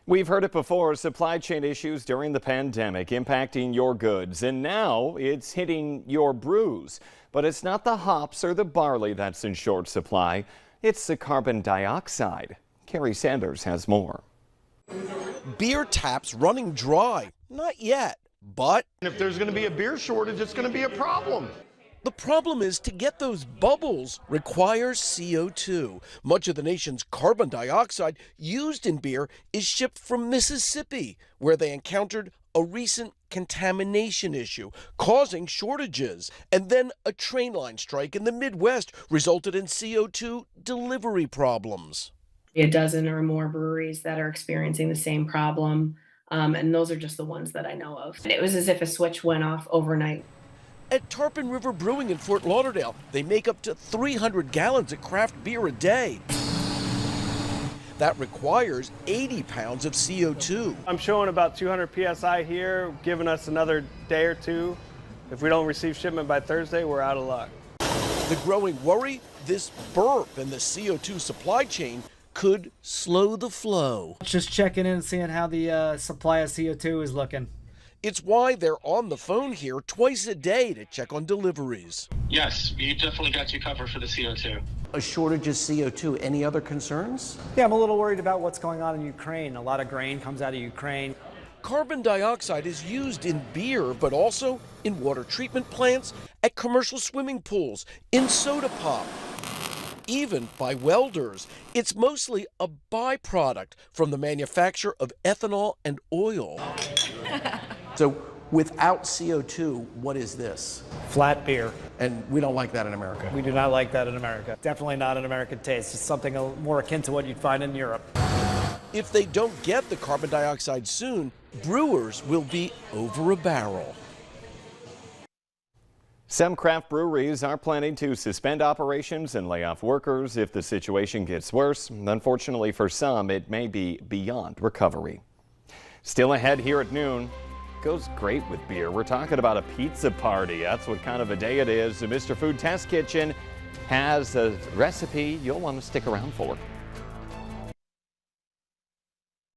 We've heard it before, supply chain issues during the pandemic impacting your goods, and now it's hitting your brews. But it's not the hops or the barley that's in short supply, it's the carbon dioxide. Carrie Sanders has more. Beer taps running dry, not yet, but If there's going to be a beer shortage, it's going to be a problem. the problem is to get those bubbles requires CO2. Much of the nation's carbon dioxide used in beer is shipped from Mississippi, where they encountered a recent contamination issue, causing shortages. And then a train line strike in the Midwest resulted in CO2 delivery problems. A dozen or more breweries that are experiencing the same problem, and those are just the ones that I know of. It was as if a switch went off overnight. At Tarpon River Brewing in Fort Lauderdale, they make up to 300 gallons of craft beer a day. That requires 80 pounds of CO2. I'm showing about 200 PSI here, giving us another day or two. If we don't receive shipment by Thursday, we're out of luck. The growing worry, this burp in the CO2 supply chain could slow the flow. Just checking in and seeing how the supply of CO2 is looking. It's why they're on the phone here twice a day to check on deliveries. Yes, we definitely got you covered for the CO2. A shortage of CO2. Any other concerns? Yeah, I'm a little worried about what's going on in Ukraine. A lot of grain comes out of Ukraine. Carbon dioxide is used in beer, but also in water treatment plants, at commercial swimming pools, in soda pop, even by welders. It's mostly a byproduct from the manufacture of ethanol and oil. So without CO2, what is this? Flat beer. And we don't like that in America. We do not like that in America. Definitely not an American taste. It's something more akin to what you'd find in Europe. If they don't get the carbon dioxide soon, brewers will be over a barrel. Some craft breweries are planning to suspend operations and lay off workers if the situation gets worse. Unfortunately for some, it may be beyond recovery. Still ahead here at noon. Goes great with beer. We're talking about a pizza party. That's what kind of a day it is. The Mr. Food Test Kitchen has a recipe you'll want to stick around for.